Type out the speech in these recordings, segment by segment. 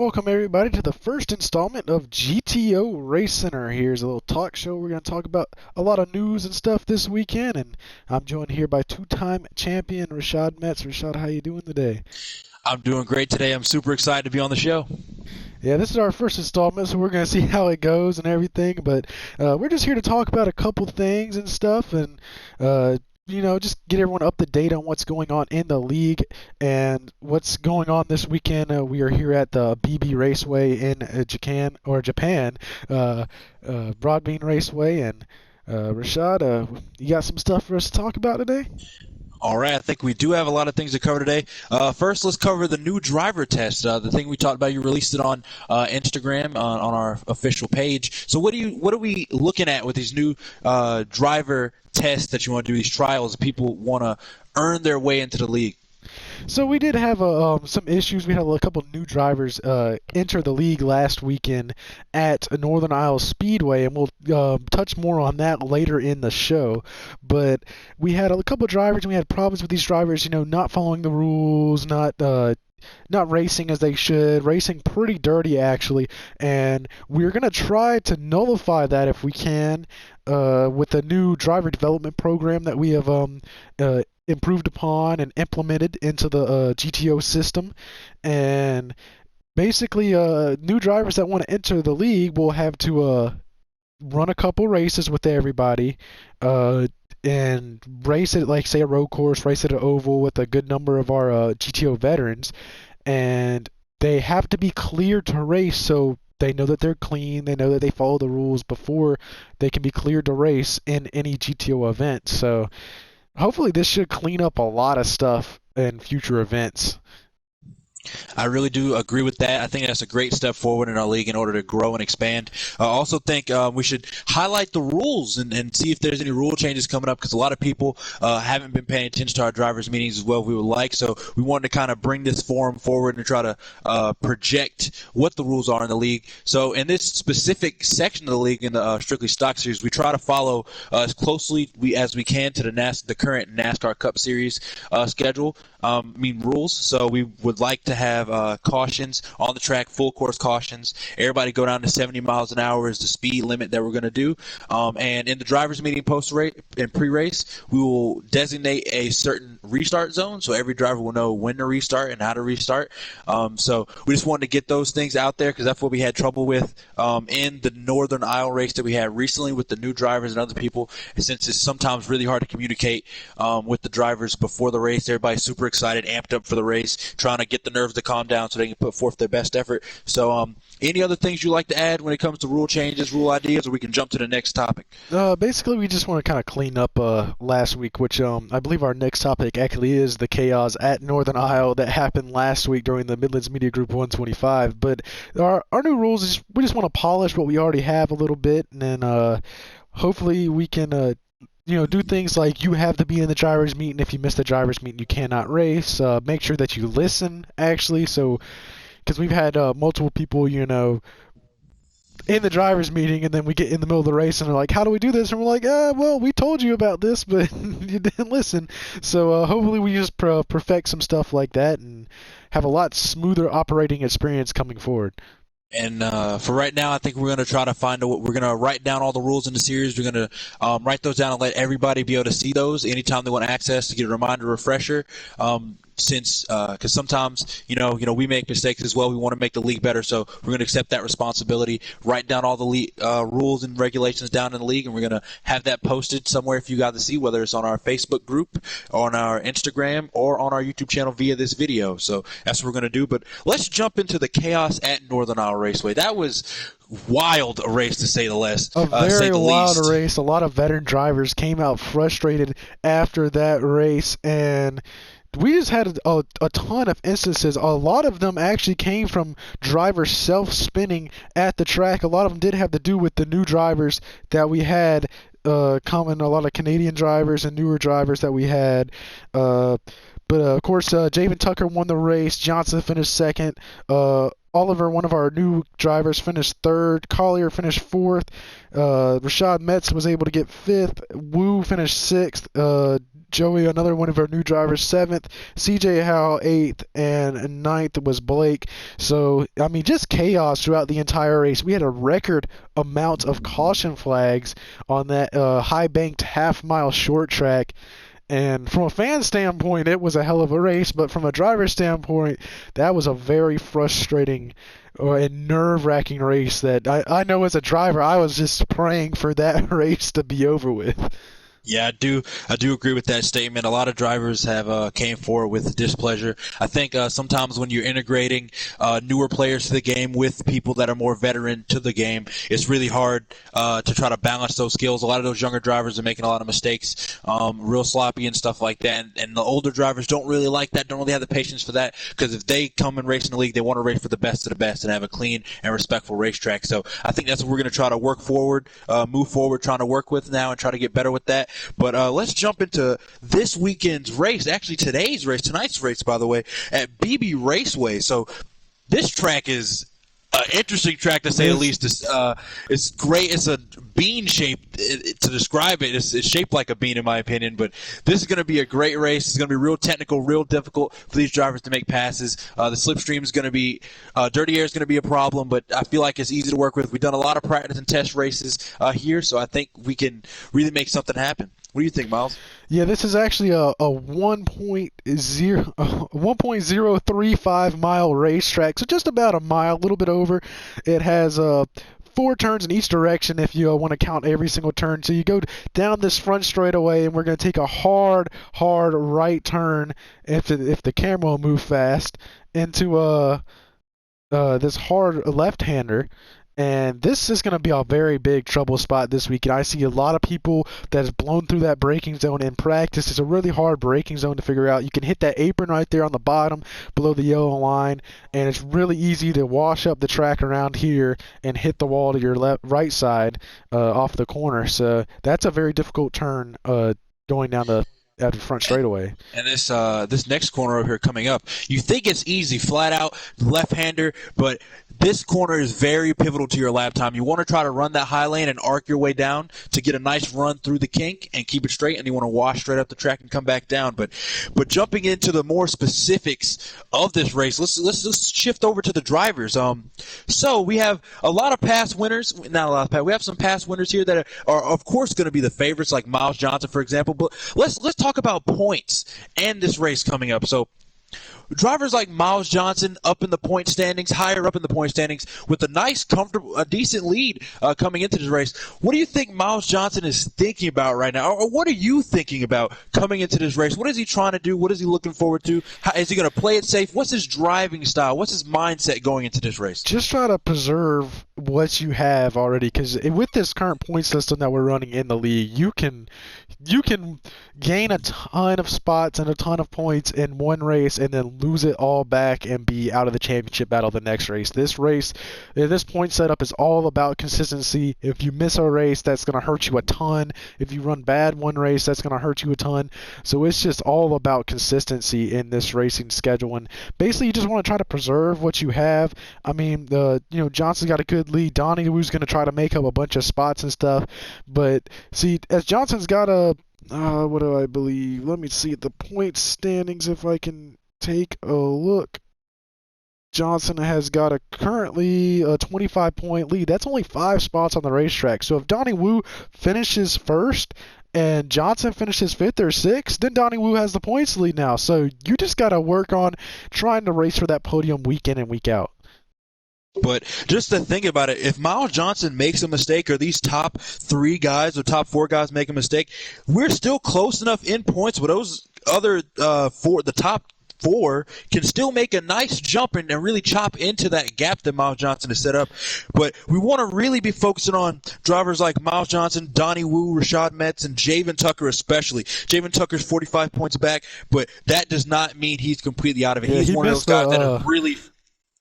Welcome everybody to the first installment of GTO Race Center. Here's a little talk show. We're going to talk about a lot of news and stuff this weekend, and I'm joined here by two-time champion Rashad Metze. Rashad, how you doing today? I'm doing great today. I'm super excited to be on the show. Yeah, this is our first installment, so we're going to see how it goes and everything. But we're just here to talk about a couple things and stuff, and just get everyone up to date on what's going on in the league and what's going on this weekend. We are here at the BB Raceway in Japan, Broadbean Raceway, and Rashad, you got some stuff for us to talk about today? All right, I think we do have a lot of things to cover today. First, let's cover the new driver test. The thing we talked about, you released it on Instagram on our official page. So, what are we looking at with these new driver tests that you want to do? These trials, people want to earn their way into the league. So we did have some issues. We had a couple new drivers enter the league last weekend at Northern Isle Speedway, and we'll touch more on that later in the show. But we had a couple drivers, and we had problems with these drivers, not following the rules, not racing as they should, racing pretty dirty actually, and we're going to try to nullify that if we can with a new driver development program that we have improved upon and implemented into the GTO system. And basically, new drivers that want to enter the league will have to run a couple races with everybody. And race it like, say, a road course, race at an oval with a good number of our GTO veterans, and they have to be cleared to race, so they know that they're clean, they know that they follow the rules before they can be cleared to race in any GTO event. So hopefully this should clean up a lot of stuff in future events. I really do agree with that. I think that's a great step forward in our league in order to grow and expand. I also think we should highlight the rules and see if there's any rule changes coming up, because a lot of people haven't been paying attention to our drivers' meetings as well as we would like. So we wanted to kind of bring this forum forward and try to project what the rules are in the league. So in this specific section of the league, in the Strictly Stock Series, we try to follow as closely as we can to the current NASCAR Cup Series schedule. Rules. So we would like to have cautions on the track, full course cautions. Everybody go down to 70 miles an hour is the speed limit that we're going to do. And in the drivers' meeting post-race and pre-race, we will designate a certain restart zone, so every driver will know when to restart and how to restart. So we just wanted to get those things out there, because that's what we had trouble with in the Northern Isle race that we had recently with the new drivers and other people. Since it's sometimes really hard to communicate with the drivers before the race, everybody's super excited, amped up for the race, trying to get the nerves to calm down so they can put forth their best effort. So any other things you like to add when it comes to rule changes, rule ideas, or we can jump to the next topic? Basically, we just want to kind of clean up last week, which I believe our next topic actually is the chaos at Northern Isle that happened last week during the Midlands Media Group 125. But our new rules is we just want to polish what we already have a little bit, and then hopefully we can do things like you have to be in the drivers' meeting. If you miss the drivers' meeting, you cannot race. Make sure that you listen, actually. So, because we've had multiple people, in the drivers' meeting, and then we get in the middle of the race, and they're like, how do we do this? And we're like, well, we told you about this, but you didn't listen. So hopefully we just perfect some stuff like that and have a lot smoother operating experience coming forward. And for right now, I think we're going to try to we're going to write down all the rules in the series. We're going to write those down and let everybody be able to see those anytime they want access to get a reminder, refresher. Because sometimes we make mistakes as well. We want to make the league better, so we're going to accept that responsibility. Write down all the rules and regulations down in the league, and we're going to have that posted somewhere for you guys to see, whether it's on our Facebook group, on our Instagram, or on our YouTube channel via this video. So that's what we're going to do. But let's jump into the chaos at Northern Isle Raceway. That was wild a race, to say the least. A very wild least. race. A lot of veteran drivers came out frustrated after that race, and we just had a ton of instances. A lot of them actually came from drivers self-spinning at the track. A lot of them did have to do with the new drivers that we had coming, a lot of Canadian drivers and newer drivers that we had. But of course, Javen Tucker won the race. Johnson finished second. Oliver, one of our new drivers, finished third. Collier finished fourth. Rashad Metze was able to get fifth. Wu finished sixth. Joey, another one of our new drivers, seventh. CJ Howe, eighth, and ninth was Blake. So, I mean, just chaos throughout the entire race. We had a record amount of caution flags on that high-banked half-mile short track. And from a fan standpoint, it was a hell of a race, but from a driver standpoint, that was a very frustrating and nerve-wracking race that I know as a driver, I was just praying for that race to be over with. Yeah, I do agree with that statement. A lot of drivers have came forward with displeasure. I think sometimes when you're integrating newer players to the game with people that are more veteran to the game, it's really hard to try to balance those skills. A lot of those younger drivers are making a lot of mistakes, real sloppy and stuff like that. And the older drivers don't really like that, don't really have the patience for that, because if they come and race in the league, they want to race for the best of the best and have a clean and respectful racetrack. So I think that's what we're going to try to work forward, move forward, trying to work with now and try to get better with that. But let's jump into this weekend's race, actually tonight's race, by the way, at BB Raceway. So this track is an interesting track, to say the least. It's great. It's a bean shape. To describe it, it's shaped like a bean, in my opinion. But this is going to be a great race. It's going to be real technical, real difficult for these drivers to make passes. The slipstream is going to be dirty air is going to be a problem, but I feel like it's easy to work with. We've done a lot of practice and test races here, so I think we can really make something happen. What do you think, Miles? Yeah, this is actually a 1.035 mile racetrack, so just about a mile, a little bit over. It has 4 turns in each direction if you want to count every single turn. So you go down this front straightaway, and we're going to take a hard right turn if the camera will move fast into this hard left-hander. And this is going to be a very big trouble spot this weekend. I see a lot of people that has blown through that braking zone in practice. It's a really hard braking zone to figure out. You can hit that apron right there on the bottom below the yellow line, and it's really easy to wash up the track around here and hit the wall to your right side off the corner. So that's a very difficult turn going down the front straightaway. And this next corner over here coming up, you think it's easy, flat out left-hander, but this corner is very pivotal to your lap time. You want to try to run that high lane and arc your way down to get a nice run through the kink and keep it straight, and you want to wash straight up the track and come back down. But jumping into the more specifics of this race, let's shift over to the drivers. So we have a lot of past winners. Not a lot of past. We have some past winners here that are of course going to be the favorites, like Miles Johnson, for example. But let's talk about points and this race coming up. So drivers like Miles Johnson up in the point standings, higher up in the point standings, with a nice, comfortable, a decent lead coming into this race. What do you think Miles Johnson is thinking about right now? Or what are you thinking about coming into this race? What is he trying to do? What is he looking forward to? Is he going to play it safe? What's his driving style? What's his mindset going into this race? Just try to preserve what you have already, because with this current point system that we're running in the league, you can gain a ton of spots and a ton of points in one race and then lose it all back and be out of the championship battle the next race. This point setup is all about consistency. If you miss a race, that's going to hurt you a ton. If you run bad one race, that's going to hurt you a ton. So it's just all about consistency in this racing schedule. And basically, you just want to try to preserve what you have. I mean, Johnson's got a good lead. Donnie Wu's going to try to make up a bunch of spots and stuff. But see, as Johnson's got what do I believe? Let me see the point standings if I can take a look. Johnson has got currently a 25-point lead. That's only 5 spots on the racetrack. So if Donnie Wu finishes first and Johnson finishes 5th or 6th, then Donnie Wu has the points lead now. So you just got to work on trying to race for that podium week in and week out. But just to think about it, if Miles Johnson makes a mistake, or these top 3 guys or top 4 guys make a mistake, we're still close enough in points where those other the top 4 can still make a nice jump and really chop into that gap that Miles Johnson has set up. But we want to really be focusing on drivers like Miles Johnson, Donnie Wu, Rashad Metze, and Javen Tucker especially. Javen Tucker's 45 points back, but that does not mean he's completely out of it. Yeah, he's one of those guys that have really...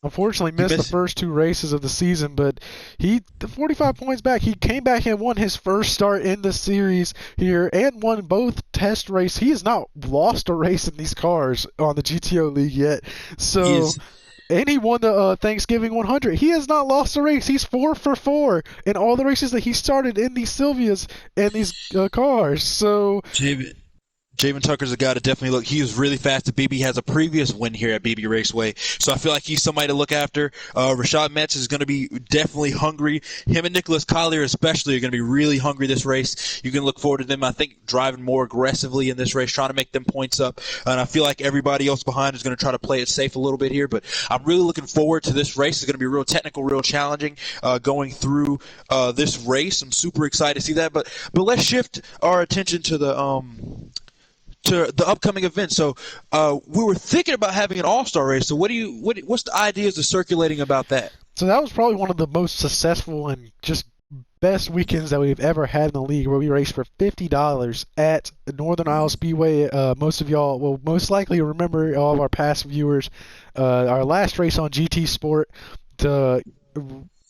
Unfortunately, missed the first 2 races of the season, but the 45 points back. He came back and won his first start in the series here and won both test races. He has not lost a race in these cars on the GTO League yet. So And he won the Thanksgiving 100. He has not lost a race. He's 4 for 4 in all the races that he started in these Sylvias and these cars. So Javen Tucker's a guy to definitely look. He is really fast at BB. He has a previous win here at BB Raceway, so I feel like he's somebody to look after. Rashad Metze is going to be definitely hungry. Him and Nicholas Collier especially are going to be really hungry this race. You can look forward to them, I think, driving more aggressively in this race, trying to make them points up. And I feel like everybody else behind is going to try to play it safe a little bit here. But I'm really looking forward to this race. It's going to be real technical, real challenging going through this race. I'm super excited to see that. But let's shift our attention to the upcoming event. So we were thinking about having an all-star race. So what's the ideas of circulating about that? So that was probably one of the most successful and just best weekends that we've ever had in the league, where we raced for $50 at Northern Iowa Speedway. Most of y'all will most likely remember, all of our past viewers, our last race on GT Sport to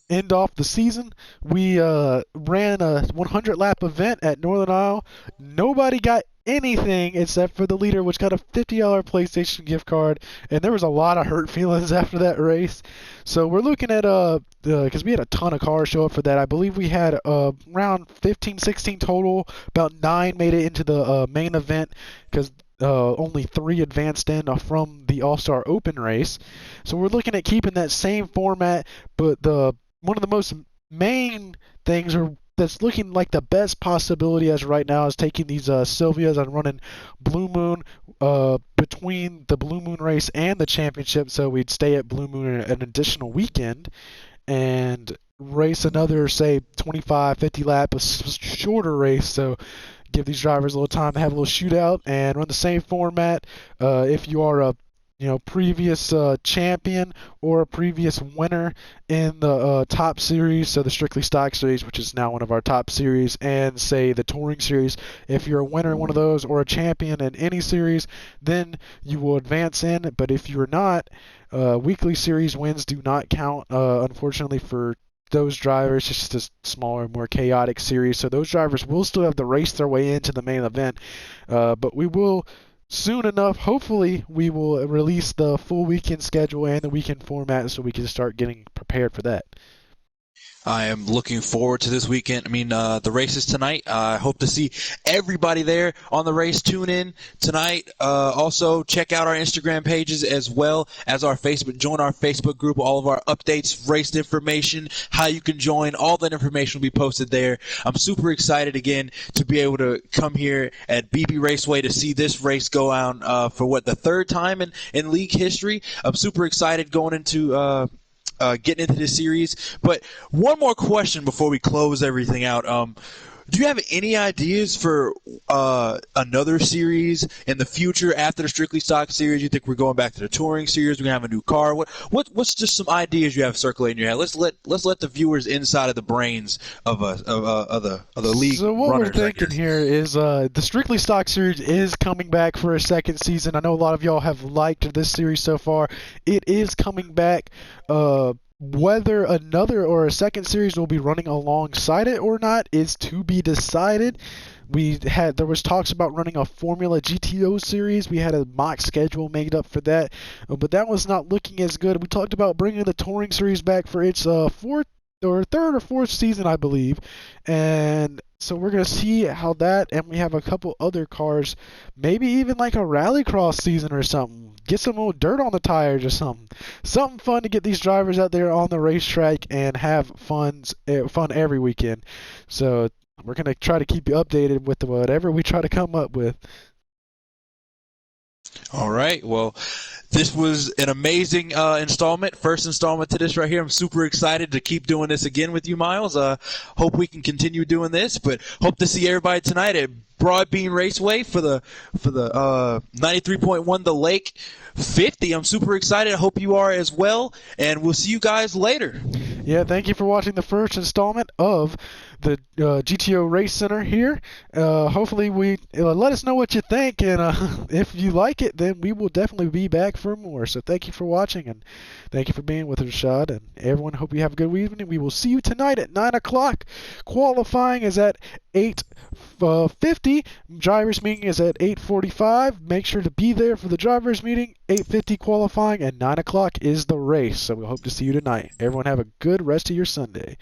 end off the season. We ran a 100-lap event at Northern Iowa. Nobody got anything except for the leader, which got a $50 PlayStation gift card, and there was a lot of hurt feelings after that race. So we're looking at because we had a ton of cars show up for that. I believe we had around 15, 16 total. About 9 made it into the main event because only 3 advanced in from the All-Star Open race. So we're looking at keeping that same format, but one of the most main things that's looking like the best possibility as right now is taking these Sylvias and running Blue Moon between the Blue Moon race and the championship, so we'd stay at Blue Moon an additional weekend and race another, say, 25, 50 lap, a shorter race, so give these drivers a little time to have a little shootout and run the same format. If you are a previous champion or a previous winner in the top series, so the Strictly Stock Series, which is now one of our top series, and say the Touring Series, if you're a winner in one of those or a champion in any series, then you will advance in. But if you're not, weekly series wins do not count, unfortunately, for those drivers. It's just a smaller, more chaotic series, so those drivers will still have to race their way into the main event, but we will soon enough, hopefully, we will release the full weekend schedule and the weekend format so we can start getting prepared for that. I am looking forward to this weekend. I mean, the race is tonight. I hope to see everybody there on the race. Tune in tonight. Also, check out our Instagram pages as well as our Facebook. Join our Facebook group. All of our updates, race information, how you can join. All that information will be posted there. I'm super excited again to be able to come here at BB Raceway to see this race go on for the 3rd time in league history. I'm super excited going into getting into this series. But one more question before we close everything out. Do you have any ideas for another series in the future after the Strictly Stock Series? You think we're going back to the Touring Series? We're gonna have a new car? What's just some ideas you have circulating in your head? Let's let the viewers inside of the brains of the league. So what runners, we're thinking here is the Strictly Stock Series is coming back for a second season. I know a lot of y'all have liked this series so far. It is coming back. Whether another or a second series will be running alongside it or not is to be decided. There was talks about running a Formula GTO series. We had a mock schedule made up for that, but that was not looking as good. We talked about bringing the Touring Series back for its third or fourth season, I believe, and so we're going to see how that, and we have a couple other cars, maybe even like a rallycross season or something. Get some little dirt on the tires or something. Something fun to get these drivers out there on the racetrack and have fun every weekend. So we're going to try to keep you updated with whatever we try to come up with. All right. Well, this was an amazing first installment to this right here. I'm super excited to keep doing this again with you, Miles. Hope we can continue doing this, but hope to see everybody tonight at Broadbean Raceway for the 93.1 The Lake 50. I'm super excited. I hope you are as well, and we'll see you guys later. Yeah, thank you for watching the first installment of the GTO Race Center here. Hopefully, let us know what you think, and if you like it, then we will definitely be back for more. So thank you for watching, and thank you for being with us, Rashad, and everyone. Hope you have a good evening. We will see you tonight at 9 o'clock. Qualifying is at 8:50. Drivers meeting is at 8:45. Make sure to be there for the drivers meeting. 8:50 qualifying, and 9 o'clock is the race. So we hope to see you tonight. Everyone have a good rest of your Sunday.